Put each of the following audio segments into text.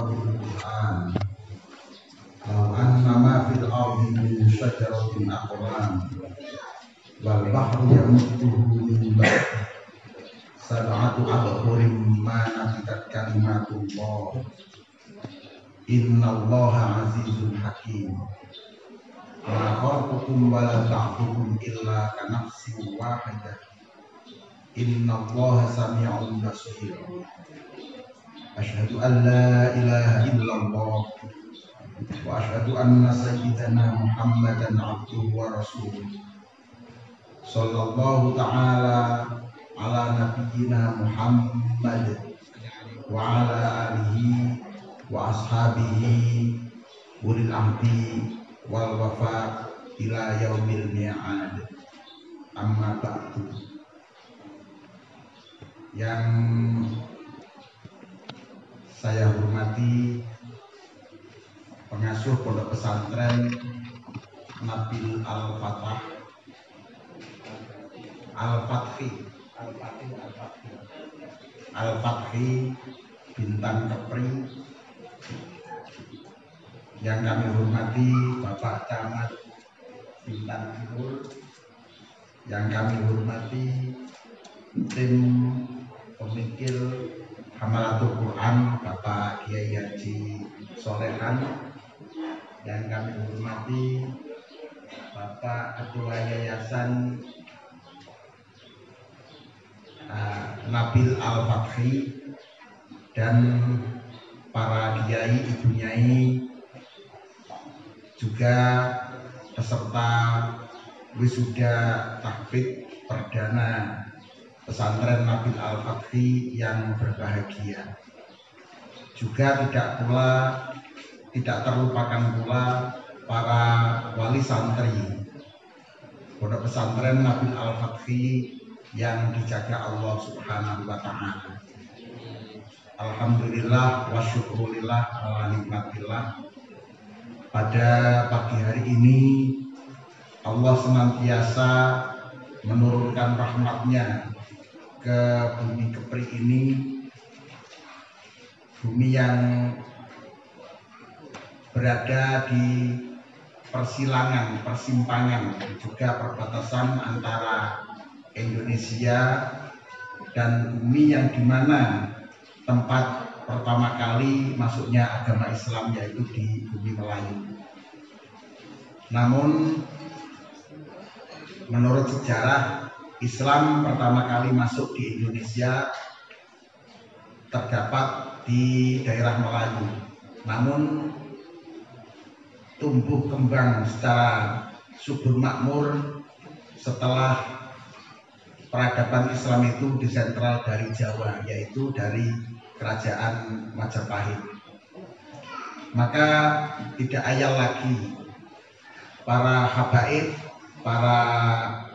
Al-Quran. Law anna ma fil ardi min syajaratin aqlam wal bahru yamudduhu min ba'di sab'atu abhurin ma nafidat kalimatullah innallaha azizun hakim. Ma khalqukum wa la ba'thukum illa ka nafsin wahidah innallaha sami'un basir. Asyhadu an la ilaha illallah wa asyhadu anna sayyidana Muhammadan abduhu wa rasuluh. Sallallahu ta'ala ala nabiyyina Muhammad wa ala alihi wa ashabihi ulil ahdi wal wafa ila yaumil mi'ad. Amma ba'du. Yang saya hormati pengasuh Pondok Pesantren Nabil Al-Fatah Al-Fathi Bintang Kepri, yang kami hormati Bapak Camat Bintang Timur, yang kami hormati tim pemikir Hamalatul Quran Bapak Kiai Haji Solehan, yang kami hormati Bapak Ketua Yayasan Nabil Al-Fathi, dan para kiai, ibu nyai, juga peserta wisuda tahfidz perdana pesantren Nabil Al-Fathi yang berbahagia. Juga tidak terlupakan pula para wali santri Pondok Pesantren Nabil Al-Fathi yang dijaga Allah Subhanahu wa ta'ala. Alhamdulillah wa syukurillah ala nikmatillah. Pada pagi hari ini Allah senantiasa menurunkan rahmatnya ke bumi Kepri ini, bumi yang berada di persimpangan juga perbatasan antara Indonesia dan bumi yang dimana tempat pertama kali masuknya agama Islam, yaitu di bumi Melayu. Namun menurut sejarah, Islam pertama kali masuk di Indonesia terdapat di daerah Melayu. Namun tumbuh kembang secara subur makmur setelah peradaban Islam itu disentral dari Jawa, yaitu dari kerajaan Majapahit. Maka tidak ayal lagi para habaib, para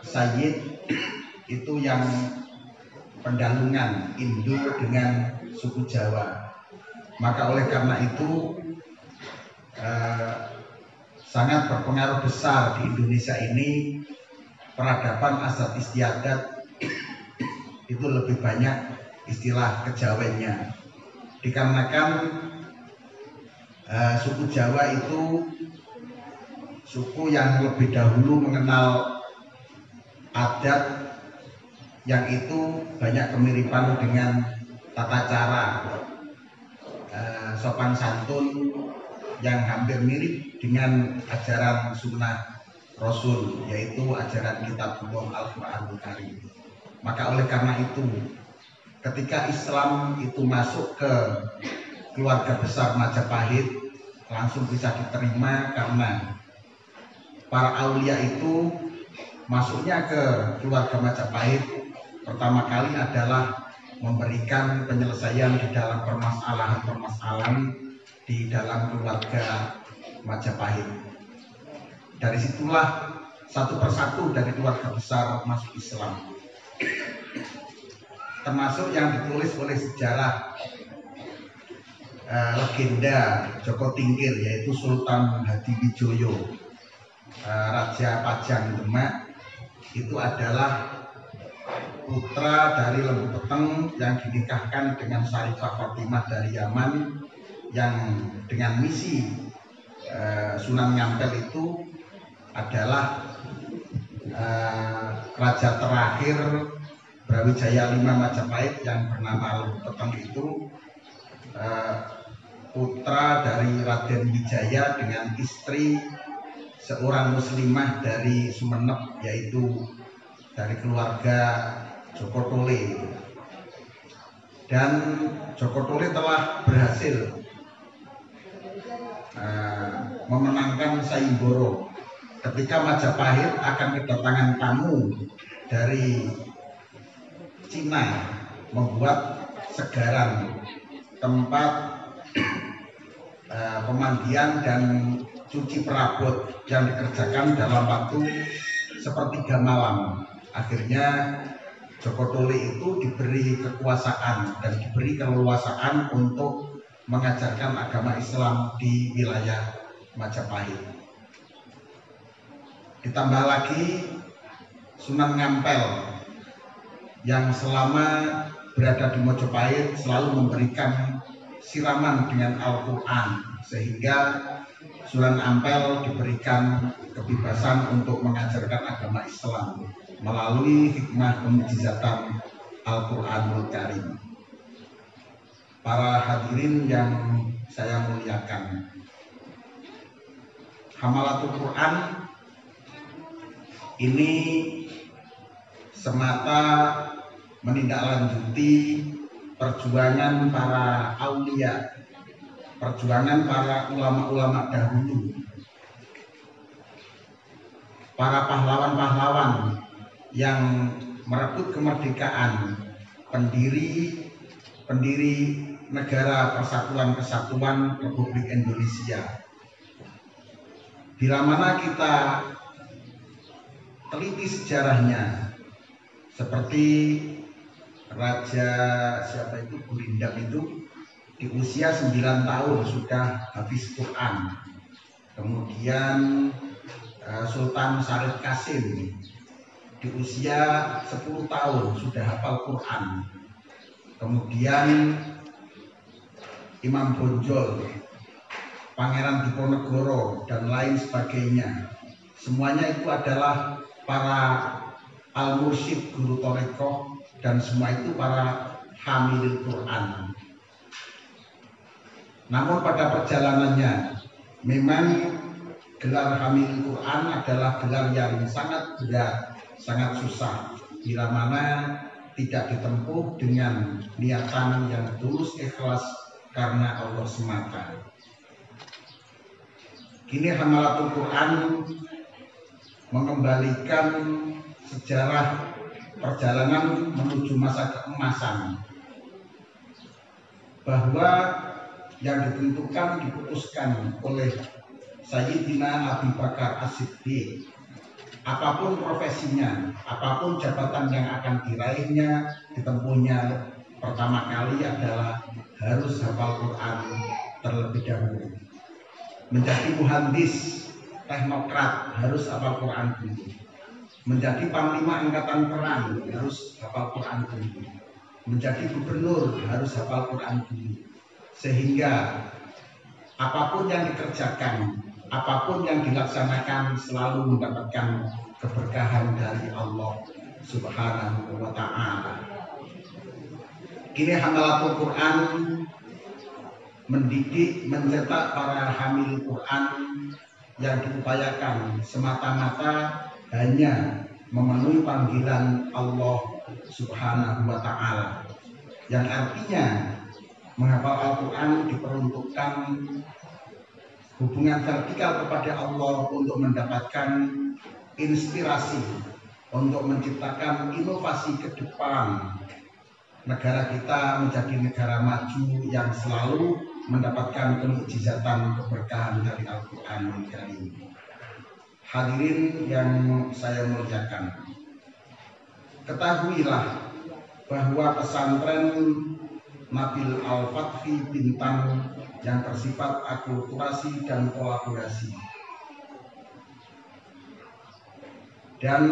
sayyid itu yang pendalungan Indo dengan suku Jawa. Maka oleh karena itu sangat berpengaruh besar di Indonesia ini peradaban asal istiadat itu lebih banyak istilah kejawennya, dikarenakan suku Jawa itu suku yang lebih dahulu mengenal adat yang itu banyak kemiripan dengan tata cara sopan santun yang hampir mirip dengan ajaran sunnah Rasul, yaitu ajaran kitabullah Al-Quranul Karim. Maka oleh karena itu, ketika Islam itu masuk ke keluarga besar Majapahit, langsung bisa diterima karena para aulia itu masuknya ke keluarga Majapahit pertama kali adalah memberikan penyelesaian di dalam permasalahan di dalam keluarga Majapahit. Dari situlah satu persatu dari keluarga besar masuk Islam, termasuk yang ditulis oleh sejarah legenda Joko Tingkir, yaitu Sultan Hadiwijoyo, Raja Pajang Demak. Itu adalah putra dari Lembu Peteng yang dinikahkan dengan Syarifah Fatimah dari Yaman, yang dengan misi Sunan Ngampel itu adalah raja terakhir Brawijaya V Majapahit yang bernama Lembu Peteng itu putra dari Raden Wijaya dengan istri seorang muslimah dari Sumenep, yaitu dari keluarga Joko Tole. Dan Joko Tole telah berhasil memenangkan Saimboro ketika Majapahit akan kedatangan tamu dari Cina membuat segaran tempat pemandian dan cuci perabot yang dikerjakan dalam waktu sepertiga malam. Akhirnya Joko Tole itu diberi kekuasaan dan diberi keleluasaan untuk mengajarkan agama Islam di wilayah Majapahit. Ditambah lagi Sunan Ngampel yang selama berada di Majapahit selalu memberikan siraman dengan Al-Quran, sehingga Sunan Ampel diberikan kebebasan untuk mengajarkan agama Islam melalui hikmah pemujizatan Al-Quranul Karim. Para hadirin yang saya muliakan, Hamalatul Quran ini semata menindaklanjuti perjuangan para aulia, perjuangan para ulama-ulama dahulu, para pahlawan-pahlawan yang merebut kemerdekaan, pendiri negara Persatuan Kesatuan Republik Indonesia. Bila mana kita teliti sejarahnya, seperti Raja siapa itu, Gurindam itu di usia 9 tahun sudah habis Quran. Kemudian Sultan Syarif Qasim di usia 10 tahun sudah hafal Quran. Kemudian Imam Bonjol, Pangeran Diponegoro, dan lain sebagainya. Semuanya itu adalah para al-mursyid, guru torekoh, dan semua itu para hamilul Quran. Namun pada perjalanannya memang gelar hamilul Quran adalah gelar yang sangat berat, sangat susah, bila mana tidak ditempuh dengan niatan yang tulus ikhlas karena Allah semata. Kini Hamalatul Quran mengembalikan sejarah perjalanan menuju masa keemasan, bahwa yang diputuskan oleh Sayyidina Abu Bakar As-Siddiq, apapun profesinya, apapun jabatan yang akan diraihnya, ditempuhnya pertama kali adalah harus hafal Quran terlebih dahulu. Menjadi muhandis, teknokrat harus hafal Quran dulu. Menjadi panglima angkatan perang harus hafal Quran dulu. Menjadi gubernur harus hafal Quran dulu. Sehingga apapun yang dikerjakan, apapun yang dilaksanakan selalu mendapatkan keberkahan dari Allah Subhanahu wa Ta'ala. Kini Hamalatul Quran mendidik, mencetak para hamil Quran yang diupayakan semata-mata hanya memenuhi panggilan Allah Subhanahu wa Ta'ala, yang artinya menghafal Al-Quran diperuntukkan hubungan vertikal kepada Allah untuk mendapatkan inspirasi, untuk menciptakan inovasi ke depan negara kita menjadi negara maju yang selalu mendapatkan kemukjizatan keberkahan dari Al-Quran Karim. Hadirin yang saya muliakan, ketahuilah bahwa pesantren Nabil Al-Fatfi Bintang yang bersifat akulturasi dan kolaborasi. Dan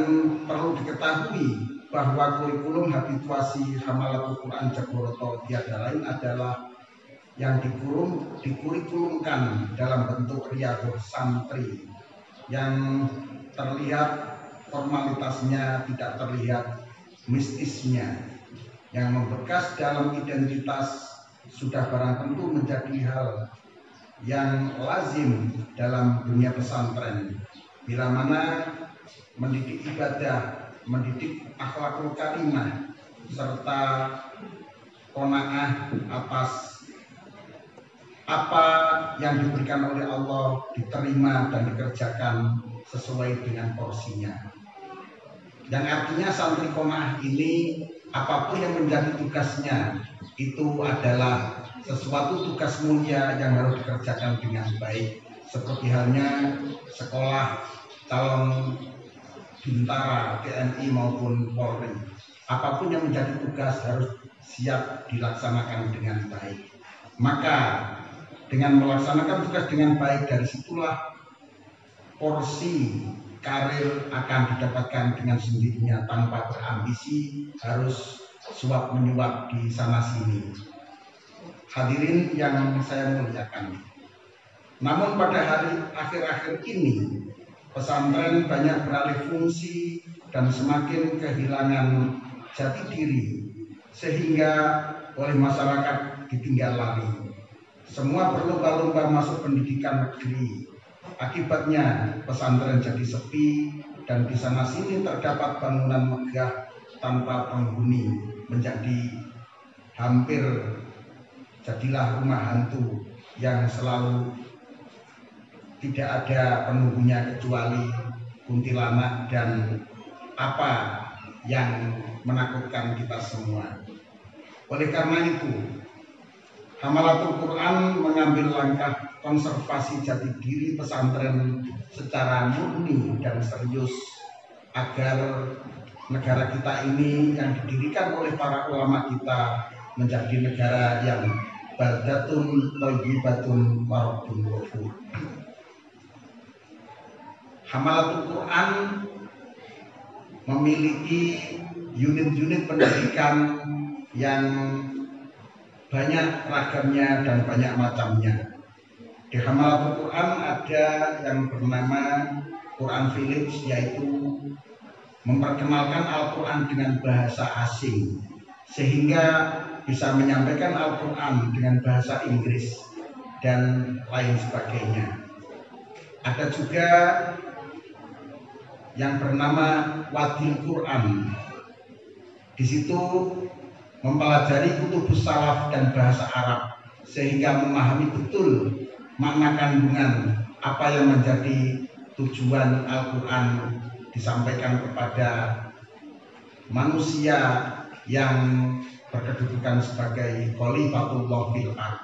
perlu diketahui bahwa kurikulum habituasi Hamalatul Quran Jogoroto tiada lain adalah yang dikurikulumkan dalam bentuk riyadhus santri yang terlihat formalitasnya, tidak terlihat mistisnya, yang membekas dalam identitas sudah barang tentu menjadi hal yang lazim dalam dunia pesantren, bila mana mendidik ibadah, mendidik akhlakul karimah, serta qanaah atas apa yang diberikan oleh Allah diterima dan dikerjakan sesuai dengan porsinya. Yang artinya santri qanaah ini apapun yang menjadi tugasnya itu adalah sesuatu tugas mulia yang harus dikerjakan dengan baik, seperti halnya sekolah calon bintara TNI maupun Polri. Apapun yang menjadi tugas harus siap dilaksanakan dengan baik. Maka dengan melaksanakan tugas dengan baik, dari situlah porsi karir akan didapatkan dengan sendirinya tanpa berambisi harus suap menyuap di sana sini. Hadirin yang saya muliakan, namun pada hari akhir-akhir ini pesantren banyak beralih fungsi dan semakin kehilangan jati diri, sehingga oleh masyarakat ditinggal lari. Semua berlomba-lomba masuk pendidikan negeri. Akibatnya pesantren jadi sepi dan di sana sini terdapat bangunan megah tanpa penghuni, menjadi hampir jadilah rumah hantu yang selalu tidak ada penunggunya kecuali kuntilanak dan apa yang menakutkan kita semua. Oleh karena itu, Hamalatul Quran mengambil langkah konservasi jati diri pesantren secara murni dan serius agar negara kita ini yang didirikan oleh para ulama kita menjadi negara yang baldatun thayyibatun wa rabbun ghafur. Hamalatul Quran memiliki unit-unit pendidikan yang banyak ragamnya dan banyak macamnya. Di Hamalatul Quran ada yang bernama Quran Village, yaitu memperkenalkan Al-Quran dengan bahasa asing sehingga bisa menyampaikan Al-Quran dengan bahasa Inggris dan lain sebagainya. Ada juga yang bernama Wadil Quran. Di situ mempelajari kutubus salaf dan bahasa Arab sehingga memahami betul makna kandungan apa yang menjadi tujuan Al-Quran disampaikan kepada manusia yang berkedudukan sebagai Khalifatullah fil ardh,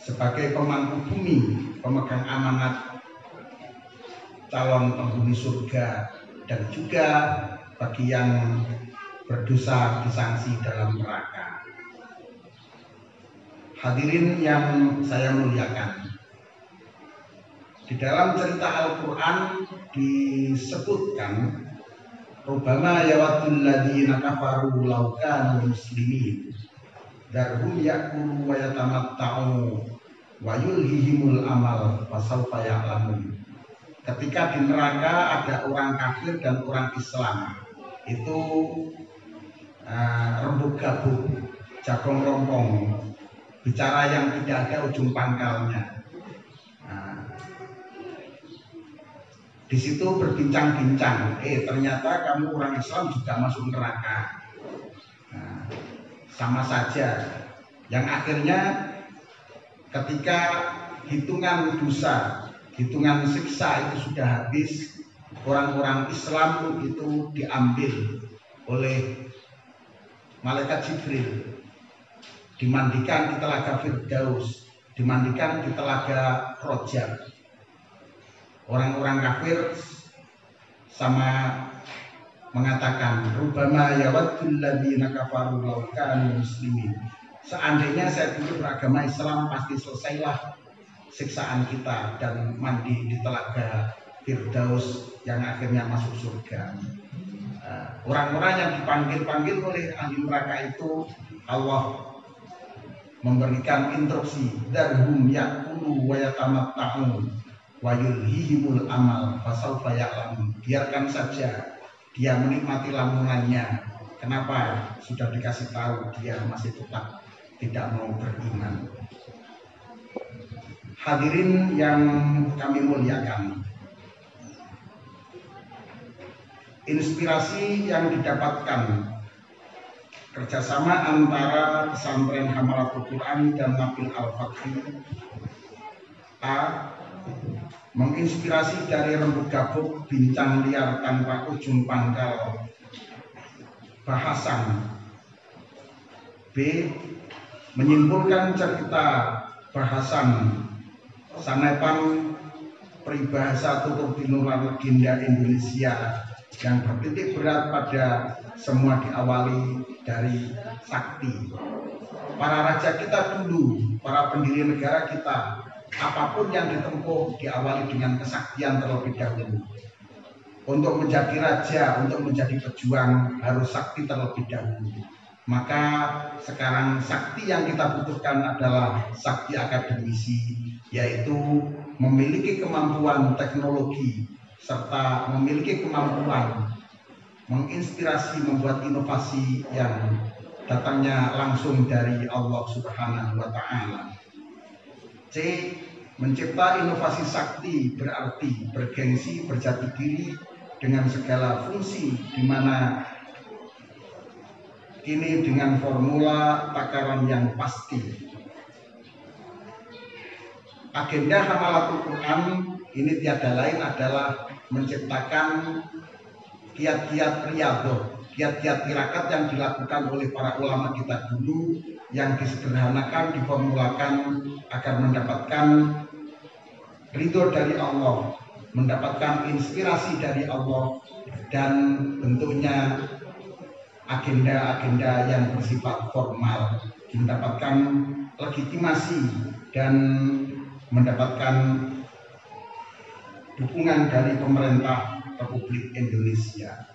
sebagai pemangku bumi, pemegang amanat, calon penghuni surga, dan juga bagi yang berdosa disanksi dalam neraka. Hadirin yang saya muliakan, di dalam cerita Al-Quran disebutkan Rubbama yawaddul ladzina kafaru law kanu muslimin darhum ya'kulu wa yatamatta'u wa yulhihimul amal fasawfa ya'lamun. Ketika di neraka ada orang kafir dan orang Islam, itu rembuk gabung, jagung rompong, bicara yang tidak ada ujung pangkalnya. Di situ berbincang-bincang, ternyata kamu orang Islam juga masuk neraka. Sama saja. Yang akhirnya ketika hitungan dosa, hitungan siksa itu sudah habis, orang-orang Islam itu diambil oleh malaikat Jibril, dimandikan di telaga Firdaus, dimandikan di telaga Rojak. Orang-orang kafir sama mengatakan Rubbama yawaddul ladzina kafaru law kanu muslimin. Seandainya saya dulu beragama Islam, pasti selesailah siksaan kita dan mandi di telaga Firdaus yang akhirnya masuk surga. Orang-orang yang dipanggil-panggil oleh ahli neraka itu Allah memberikan instruksi, darhum yakulu wa yatamatta'u wa yulhihimul amal fasawfa ya'lamun. Biarkan saja dia menikmati lamunannya. Kenapa? Sudah dikasih tahu dia masih tetap tidak mau beriman. Hadirin yang kami muliakan, inspirasi yang didapatkan kerjasama antara pesantren Hamalatul Quran dan Nabil Al-Fatih A menginspirasi dari rembuk gabuk bincang liar tanpa ujung pangkal bahasan. B menyimpulkan cerita bahasan sanepan peribahasa tutur tinular legenda Indonesia yang bertitik berat pada semua diawali dari sakti. Para raja kita dulu, para pendiri negara kita, apapun yang ditempuh diawali dengan kesaktian terlebih dahulu. Untuk menjadi raja, untuk menjadi pejuang harus sakti terlebih dahulu. Maka sekarang sakti yang kita butuhkan adalah sakti akademisi, yaitu memiliki kemampuan teknologi serta memiliki kemampuan menginspirasi membuat inovasi yang datangnya langsung dari Allah Subhanahu wa Ta'ala. C. Mencipta inovasi sakti berarti bergengsi, berjati diri dengan segala fungsi, di mana kini dengan formula takaran yang pasti. Agenda Hamalatul Quran ini tiada lain adalah menciptakan kiat-kiat riyadhah, kiat-kiat tirakat yang dilakukan oleh para ulama kita dulu, yang disederhanakan, diformulakan agar mendapatkan ridho dari Allah, mendapatkan inspirasi dari Allah, dan bentuknya agenda-agenda yang bersifat formal, mendapatkan legitimasi dan mendapatkan dukungan dari pemerintah Republik Indonesia.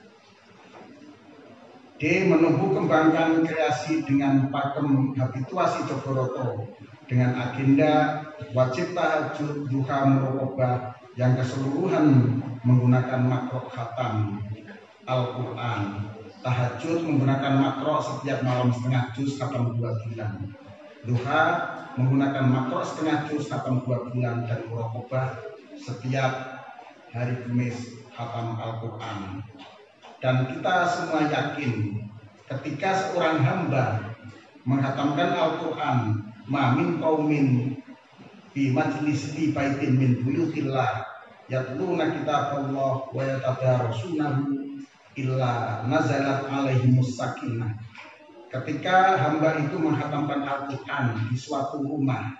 D. Menumbuh kembangkan kreasi dengan pakem habituasi Jogoroto dengan agenda wajib tahajud, duha, muraqabah yang keseluruhan menggunakan makro khatam Al-Quran. Tahajud menggunakan makro setiap malam setengah juz khatam 2 bulan. Duha menggunakan makro setengah juz khatam 2 bulan, dan muraqabah setiap hari Kamis khatam Al-Quran. Dan kita semua yakin ketika seorang hamba menghatamkan Al-Quran, ma min qaumin fi majlis fi baitin min buyutillah yatluna kitaballah wa yatadarasunahu illa nazalat alaihimus sakinah. Ketika hamba itu menghatamkan Al-Quran di suatu rumah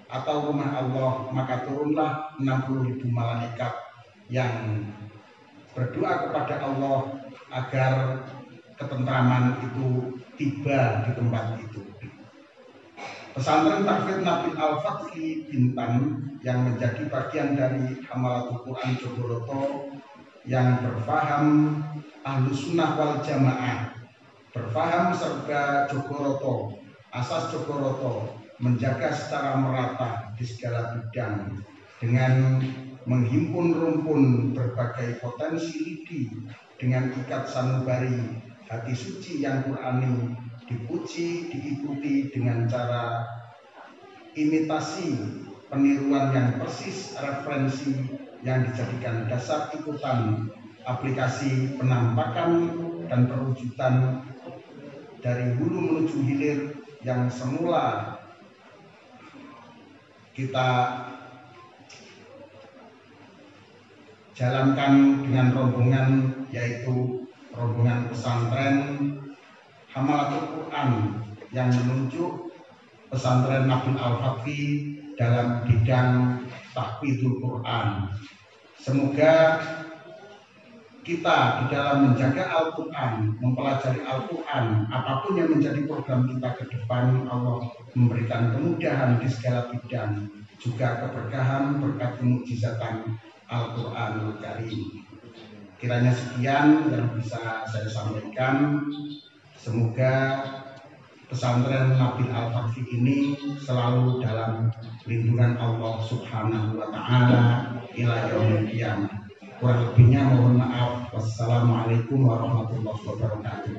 atau rumah Allah, maka turunlah 60.000 malaikat yang berdoa kepada Allah agar ketentraman itu tiba di tempat itu. Pesantren Tahfidz Nabil Al-Fatih Bintan yang menjadi bagian dari Hamalatul Quran Jogoroto, yang berfaham Ahlus Sunnah wal Jamaah, berfaham serba Jogoroto, asas Jogoroto, menjaga secara merata di segala bidang dengan menghimpun rumpun berbagai potensi lidi dengan ikat sanubari hati suci yang Qurani, dipuji, diikuti dengan cara imitasi, peniruan yang persis, referensi yang dijadikan dasar ikutan, aplikasi penampakan dan perwujudan dari hulu menuju hilir yang semula kita jalankan dengan rombongan, yaitu rombongan pesantren Hamalatul Quran yang menunjuk pesantren Nabil Al-Fatih dalam bidang tahfidzul Quran. Semoga kita di dalam menjaga Al-Quran, mempelajari Al-Quran, apapun yang menjadi program kita ke depan, Allah memberikan kemudahan di segala bidang, juga keberkahan berkat kemukjizatan Al-Quranul Karim. Kiranya sekian yang bisa saya sampaikan. Semoga pesantren Nabil Al-Fatih ini selalu dalam lindungan Allah Subhanahu wa Ta'ala ila yaumil qiyamah. Kurang lebihnya mohon maaf. Wassalamualaikum warahmatullahi wabarakatuh.